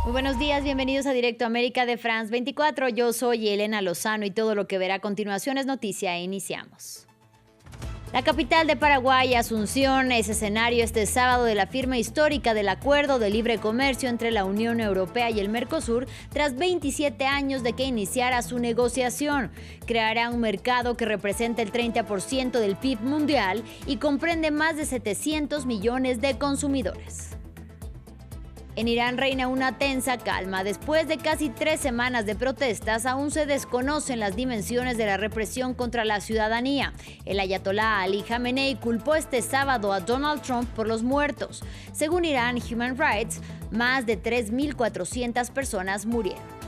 Muy buenos días, bienvenidos a Directo América de France 24. Yo soy Elena Lozano y todo lo que verá a continuación es noticia e iniciamos. La capital de Paraguay, Asunción, es escenario este sábado de la firma histórica del Acuerdo de Libre Comercio entre la Unión Europea y el Mercosur tras 27 años de que iniciara su negociación. Creará un mercado que representa el 30% del PIB mundial y comprende más de 700 millones de consumidores. En Irán reina una tensa calma. Después de casi 3 semanas de protestas, aún se desconocen las dimensiones de la represión contra la ciudadanía. El ayatolá Ali Khamenei culpó este sábado a Donald Trump por los muertos. Según Irán Human Rights, más de 3.400 personas murieron.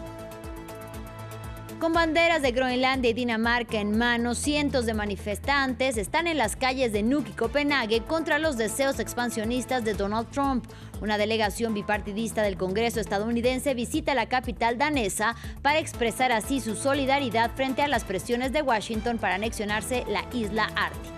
Con banderas de Groenlandia y Dinamarca en mano, cientos de manifestantes están en las calles de Nuuk y Copenhague contra los deseos expansionistas de Donald Trump. Una delegación bipartidista del Congreso estadounidense visita la capital danesa para expresar así su solidaridad frente a las presiones de Washington para anexionarse la isla ártica.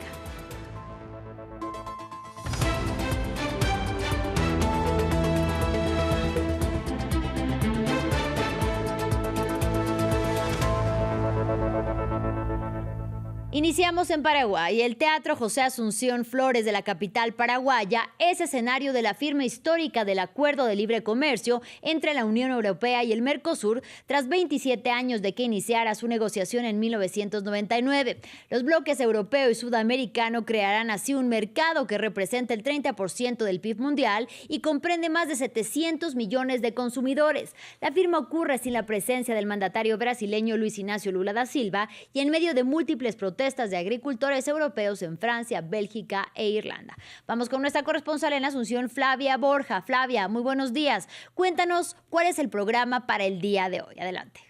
Iniciamos en Paraguay. El Teatro José Asunción Flores de la capital paraguaya es escenario de la firma histórica del Acuerdo de Libre Comercio entre la Unión Europea y el Mercosur tras 27 años de que iniciara su negociación en 1999. Los bloques europeo y sudamericano crearán así un mercado que representa el 30% del PIB mundial y comprende más de 700 millones de consumidores. La firma ocurre sin la presencia del mandatario brasileño Luis Ignacio Lula da Silva y en medio de múltiples protestas de agricultores europeos en Francia, Bélgica e Irlanda. Vamos con nuestra corresponsal en Asunción, Flavia Borja. Flavia, muy buenos días. Cuéntanos cuál es el programa para el día de hoy. Adelante.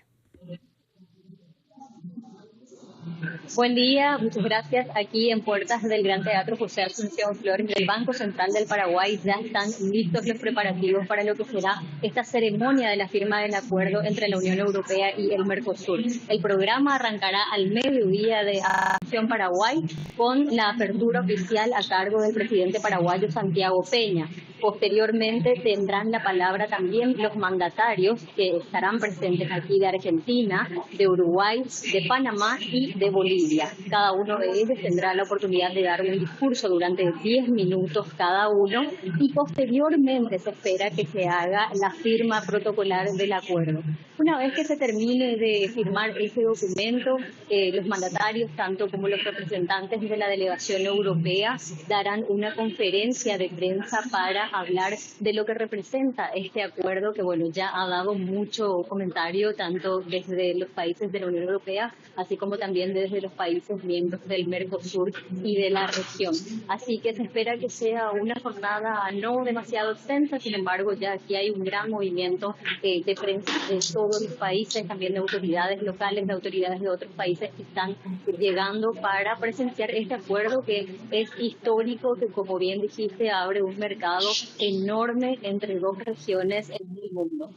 Buen día, muchas gracias. Aquí en puertas del Gran Teatro José Asunción Flores del Banco Central del Paraguay ya están listos los preparativos para lo que será esta ceremonia de la firma del acuerdo entre la Unión Europea y el Mercosur. El programa arrancará al mediodía de Asunción, Paraguay, con la apertura oficial a cargo del presidente paraguayo Santiago Peña. Posteriormente tendrán la palabra también los mandatarios que estarán presentes aquí de Argentina, de Uruguay, de Panamá y de Bolivia. Cada uno de ellos tendrá la oportunidad de dar un discurso durante 10 minutos cada uno y posteriormente se espera que se haga la firma protocolar del acuerdo. Una vez que se termine de firmar ese documento, los mandatarios, tanto como los representantes de la delegación europea, darán una conferencia de prensa para hablar de lo que representa este acuerdo que ya ha dado mucho comentario tanto desde los países de la Unión Europea así como también desde los países miembros del Mercosur y de la región. Así que se espera que sea una jornada no demasiado extensa, sin embargo ya aquí hay un gran movimiento de prensa de todos los países, también de autoridades locales, de autoridades de otros países que están llegando para presenciar este acuerdo que es histórico, que como bien dijiste abre un mercado enorme entre dos regiones en el mundo.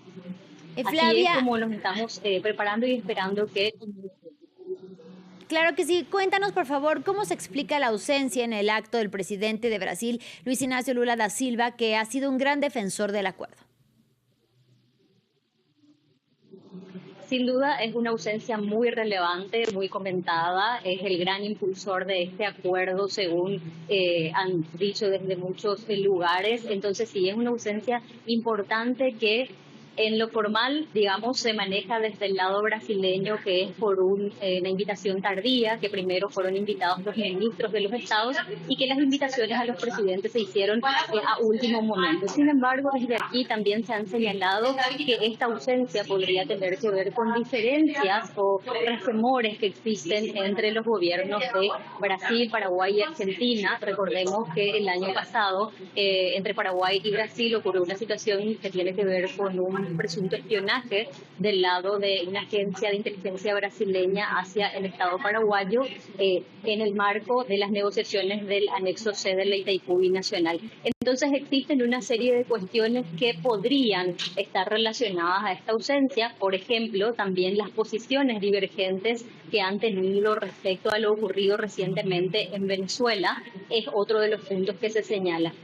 Flavia, así es como nos estamos preparando y esperando que... Claro que sí. Cuéntanos, por favor, cómo se explica la ausencia en el acto del presidente de Brasil, Luis Ignacio Lula da Silva, que ha sido un gran defensor del acuerdo. Sin duda es una ausencia muy relevante, muy comentada, es el gran impulsor de este acuerdo según han dicho desde muchos lugares, entonces sí es una ausencia importante que en lo formal, digamos, se maneja desde el lado brasileño, que es por una invitación tardía, que primero fueron invitados los ministros de los estados y que las invitaciones a los presidentes se hicieron a último momento. Sin embargo, desde aquí también se han señalado que esta ausencia podría tener que ver con diferencias o resquemores que existen entre los gobiernos de Brasil, Paraguay y Argentina. Recordemos que el año pasado, entre Paraguay y Brasil, ocurrió una situación que tiene que ver con un presunto espionaje del lado de una agencia de inteligencia brasileña hacia el Estado paraguayo en el marco de las negociaciones del anexo C de la Itaipú Binacional. Entonces existen una serie de cuestiones que podrían estar relacionadas a esta ausencia, por ejemplo, también las posiciones divergentes que han tenido respecto a lo ocurrido recientemente en Venezuela, es otro de los puntos que se señala.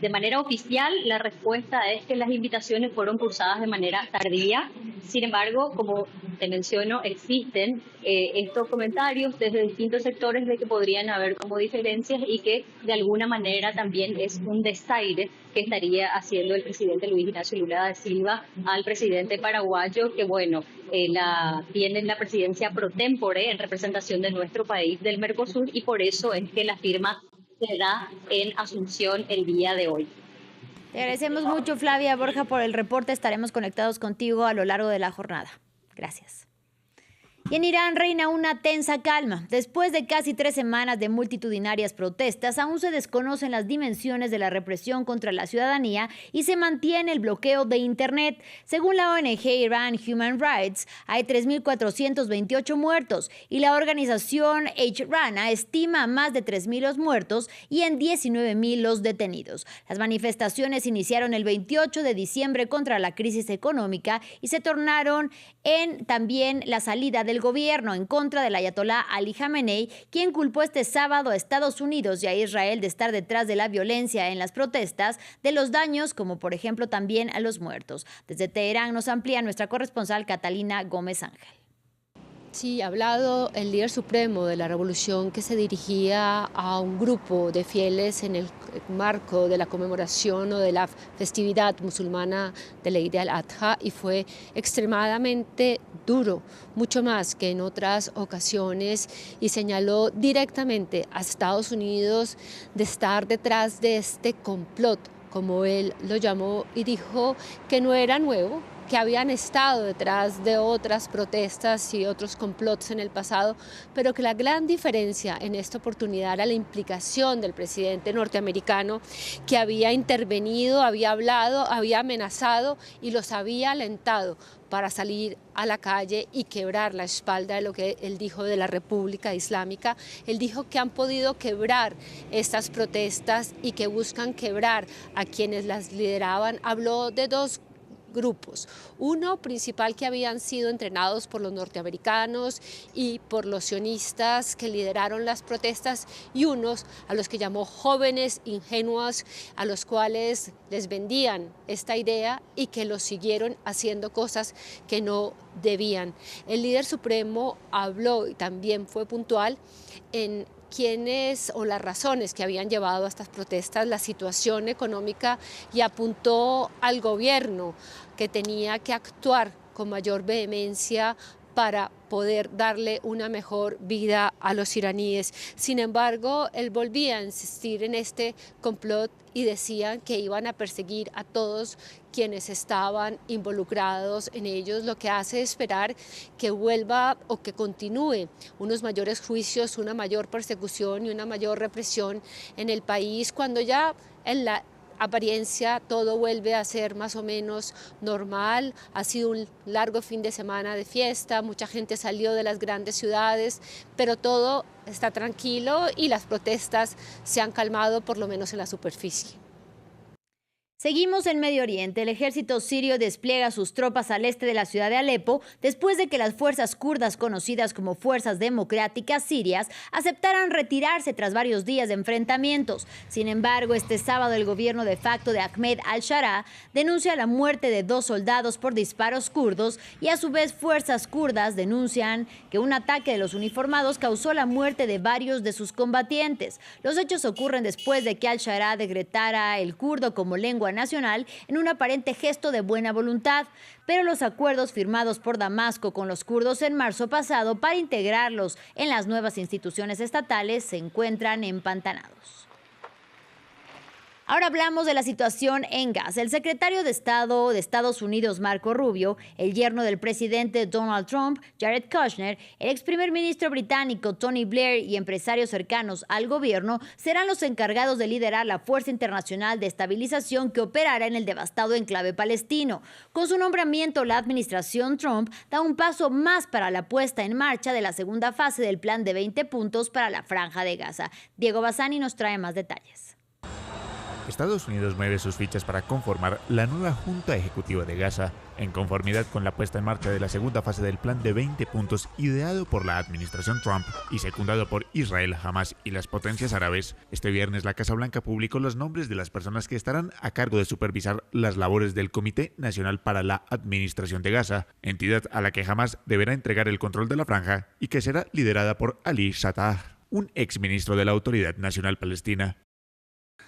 De manera oficial, la respuesta es que las invitaciones fueron cursadas de manera tardía. Sin embargo, como te menciono, existen estos comentarios desde distintos sectores de que podrían haber como diferencias y que de alguna manera también es un desaire que estaría haciendo el presidente Luis Ignacio Lula da Silva al presidente paraguayo, que bueno, tiene la presidencia pro tempore en representación de nuestro país del Mercosur, y por eso es que la firma se da en Asunción el día de hoy. Te agradecemos mucho, Flavia Borja, por el reporte. Estaremos conectados contigo a lo largo de la jornada. Gracias. Y en Irán reina una tensa calma. Después de casi 3 semanas de multitudinarias protestas, aún se desconocen las dimensiones de la represión contra la ciudadanía y se mantiene el bloqueo de Internet. Según la ONG Iran Human Rights, hay 3.428 muertos y la organización H-Rana estima a más de 3.000 los muertos y en 19.000 los detenidos. Las manifestaciones iniciaron el 28 de diciembre contra la crisis económica y se tornaron en también la salida del gobierno en contra del ayatolá Ali Khamenei, quien culpó este sábado a Estados Unidos y a Israel de estar detrás de la violencia en las protestas, de los daños, como por ejemplo también a los muertos. Desde Teherán nos amplía nuestra corresponsal Catalina Gómez Ángel. Sí, ha hablado el líder supremo de la revolución que se dirigía a un grupo de fieles en el marco de la conmemoración o de la festividad musulmana del Eid al-Adha, y fue extremadamente duro, mucho más que en otras ocasiones, y señaló directamente a Estados Unidos de estar detrás de este complot, como él lo llamó, y dijo que no era nuevo, que habían estado detrás de otras protestas y otros complots en el pasado, pero que la gran diferencia en esta oportunidad era la implicación del presidente norteamericano, que había intervenido, había hablado, había amenazado y los había alentado para salir a la calle y quebrar la espalda de lo que él dijo de la República Islámica. Él dijo que han podido quebrar estas protestas y que buscan quebrar a quienes las lideraban. Habló de 2 grupos, uno principal que habían sido entrenados por los norteamericanos y por los sionistas que lideraron las protestas, y unos a los que llamó jóvenes ingenuos, a los cuales les vendían esta idea y que los siguieron haciendo cosas que no debían. El líder supremo habló y también fue puntual en quiénes o las razones que habían llevado a estas protestas, la situación económica, y apuntó al gobierno que tenía que actuar con mayor vehemencia para poder darle una mejor vida a los iraníes. Sin embargo, él volvía a insistir en este complot y decían que iban a perseguir a todos quienes estaban involucrados en ellos, lo que hace esperar que vuelva o que continúe unos mayores juicios, una mayor persecución y una mayor represión en el país, cuando ya en la apariencia todo vuelve a ser más o menos normal. Ha sido un largo fin de semana de fiesta, mucha gente salió de las grandes ciudades, pero todo está tranquilo y las protestas se han calmado, por lo menos en la superficie. Seguimos en Medio Oriente. El ejército sirio despliega sus tropas al este de la ciudad de Alepo después de que las fuerzas kurdas, conocidas como Fuerzas Democráticas Sirias, aceptaran retirarse tras varios días de enfrentamientos. Sin embargo, este sábado el gobierno de facto de Ahmed al-Shara denuncia la muerte de 2 soldados por disparos kurdos, y a su vez fuerzas kurdas denuncian que un ataque de los uniformados causó la muerte de varios de sus combatientes. Los hechos ocurren después de que al-Shara decretara el kurdo como lengua nacional en un aparente gesto de buena voluntad, pero los acuerdos firmados por Damasco con los kurdos en marzo pasado para integrarlos en las nuevas instituciones estatales se encuentran empantanados. Ahora hablamos de la situación en Gaza. El secretario de Estado de Estados Unidos, Marco Rubio, el yerno del presidente Donald Trump, Jared Kushner, el ex primer ministro británico Tony Blair y empresarios cercanos al gobierno serán los encargados de liderar la Fuerza Internacional de Estabilización que operará en el devastado enclave palestino. Con su nombramiento, la administración Trump da un paso más para la puesta en marcha de la segunda fase del plan de 20 puntos para la Franja de Gaza. Diego Bassani nos trae más detalles. Estados Unidos mueve sus fichas para conformar la nueva Junta Ejecutiva de Gaza, en conformidad con la puesta en marcha de la segunda fase del plan de 20 puntos ideado por la administración Trump y secundado por Israel, Hamas y las potencias árabes. Este viernes la Casa Blanca publicó los nombres de las personas que estarán a cargo de supervisar las labores del Comité Nacional para la Administración de Gaza, entidad a la que Hamas deberá entregar el control de la franja y que será liderada por Ali Shattah, un exministro de la Autoridad Nacional Palestina.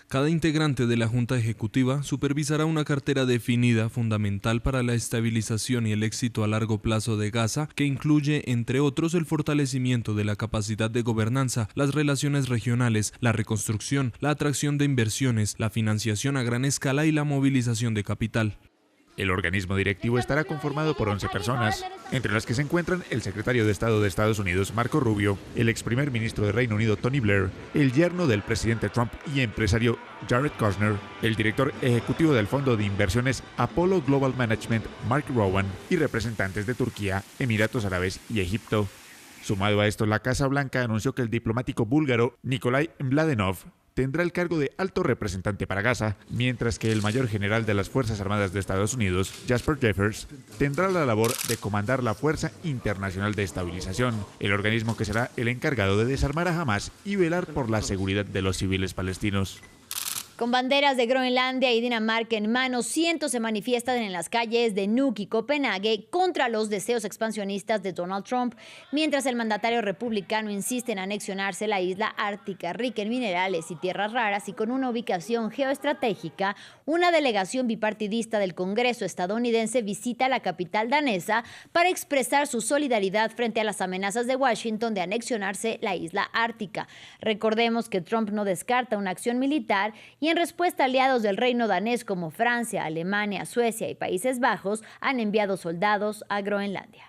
Cada integrante de la Junta Ejecutiva supervisará una cartera definida fundamental para la estabilización y el éxito a largo plazo de Gaza, que incluye, entre otros, el fortalecimiento de la capacidad de gobernanza, las relaciones regionales, la reconstrucción, la atracción de inversiones, la financiación a gran escala y la movilización de capital. El organismo directivo estará conformado por 11 personas, entre las que se encuentran el secretario de Estado de Estados Unidos, Marco Rubio, el ex primer ministro de Reino Unido, Tony Blair, el yerno del presidente Trump y empresario Jared Kushner, el director ejecutivo del fondo de inversiones Apollo Global Management, Mark Rowan, y representantes de Turquía, Emiratos Árabes y Egipto. Sumado a esto, la Casa Blanca anunció que el diplomático búlgaro Nikolai Mladenov tendrá el cargo de alto representante para Gaza, mientras que el mayor general de las Fuerzas Armadas de Estados Unidos, Jasper Jeffers, tendrá la labor de comandar la Fuerza Internacional de Estabilización, el organismo que será el encargado de desarmar a Hamas y velar por la seguridad de los civiles palestinos. Con banderas de Groenlandia y Dinamarca en mano, cientos se manifiestan en las calles de Nuuk y Copenhague contra los deseos expansionistas de Donald Trump, mientras el mandatario republicano insiste en anexionarse la isla ártica rica en minerales y tierras raras y con una ubicación geoestratégica. Una delegación bipartidista del Congreso estadounidense visita la capital danesa para expresar su solidaridad frente a las amenazas de Washington de anexionarse la isla ártica. Recordemos que Trump no descarta una acción militar y en respuesta, aliados del reino danés como Francia, Alemania, Suecia y Países Bajos han enviado soldados a Groenlandia.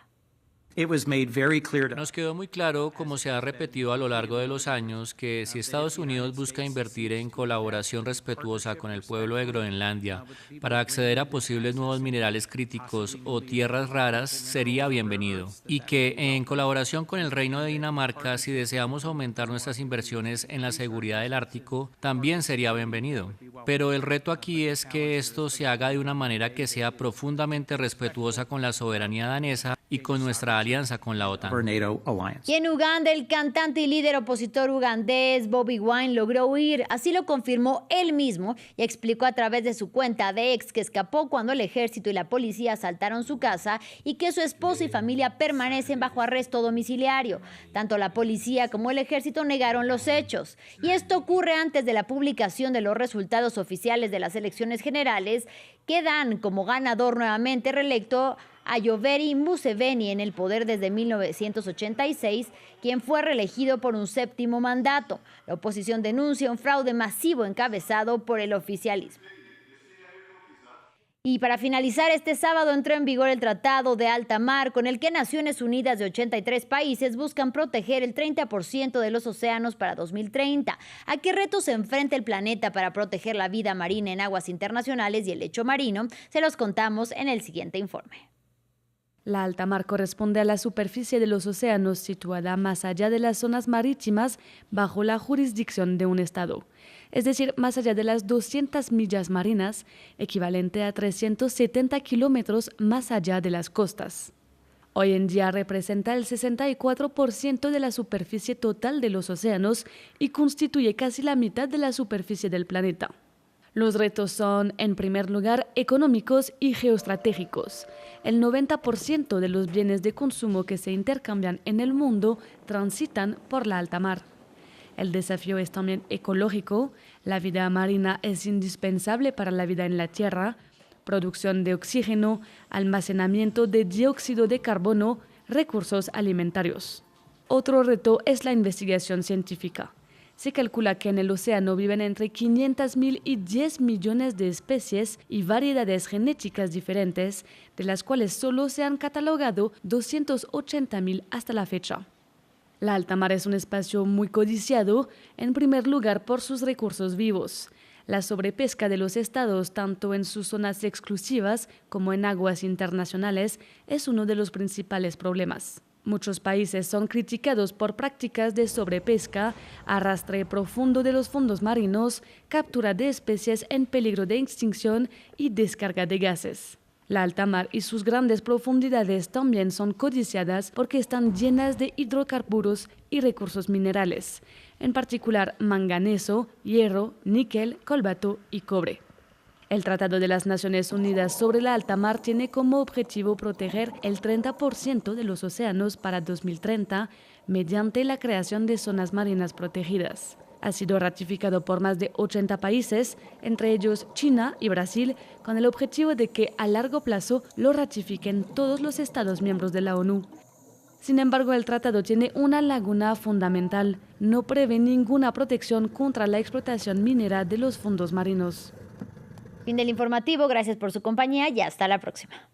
Nos quedó muy claro, como se ha repetido a lo largo de los años, que si Estados Unidos busca invertir en colaboración respetuosa con el pueblo de Groenlandia para acceder a posibles nuevos minerales críticos o tierras raras, sería bienvenido. Y que en colaboración con el Reino de Dinamarca, si deseamos aumentar nuestras inversiones en la seguridad del Ártico, también sería bienvenido. Pero el reto aquí es que esto se haga de una manera que sea profundamente respetuosa con la soberanía danesa y con nuestra alianza con la OTAN. Y en Uganda, el cantante y líder opositor ugandés Bobi Wine logró huir. Así lo confirmó él mismo y explicó a través de su cuenta de X que escapó cuando el ejército y la policía asaltaron su casa y que su esposa y familia permanecen bajo arresto domiciliario. Tanto la policía como el ejército negaron los hechos. Y esto ocurre antes de la publicación de los resultados oficiales de las elecciones generales, que dan como ganador nuevamente reelecto a Yoweri Museveni, en el poder desde 1986, quien fue reelegido por un 7º mandato. La oposición denuncia un fraude masivo encabezado por el oficialismo. Y para finalizar, este sábado entró en vigor el Tratado de Alta Mar, con el que Naciones Unidas de 83 países buscan proteger el 30% de los océanos para 2030. ¿A qué retos se enfrenta el planeta para proteger la vida marina en aguas internacionales y el lecho marino? Se los contamos en el siguiente informe. La alta mar corresponde a la superficie de los océanos situada más allá de las zonas marítimas bajo la jurisdicción de un estado, es decir, más allá de las 200 millas marinas, equivalente a 370 kilómetros más allá de las costas. Hoy en día representa el 64% de la superficie total de los océanos y constituye casi la mitad de la superficie del planeta. Los retos son, en primer lugar, económicos y geoestratégicos. El 90% de los bienes de consumo que se intercambian en el mundo transitan por la alta mar. El desafío es también ecológico. La vida marina es indispensable para la vida en la Tierra. Producción de oxígeno, almacenamiento de dióxido de carbono, recursos alimentarios. Otro reto es la investigación científica. Se calcula que en el océano viven entre 500.000 y 10 millones de especies y variedades genéticas diferentes, de las cuales solo se han catalogado 280.000 hasta la fecha. La alta mar es un espacio muy codiciado, en primer lugar por sus recursos vivos. La sobrepesca de los estados, tanto en sus zonas exclusivas como en aguas internacionales, es uno de los principales problemas. Muchos países son criticados por prácticas de sobrepesca, arrastre profundo de los fondos marinos, captura de especies en peligro de extinción y descarga de gases. La alta mar y sus grandes profundidades también son codiciadas porque están llenas de hidrocarburos y recursos minerales, en particular manganeso, hierro, níquel, cobalto y cobre. El Tratado de las Naciones Unidas sobre la alta mar tiene como objetivo proteger el 30% de los océanos para 2030 mediante la creación de zonas marinas protegidas. Ha sido ratificado por más de 80 países, entre ellos China y Brasil, con el objetivo de que a largo plazo lo ratifiquen todos los Estados miembros de la ONU. Sin embargo, el tratado tiene una laguna fundamental. No prevé ninguna protección contra la explotación minera de los fondos marinos. Fin del informativo, gracias por su compañía y hasta la próxima.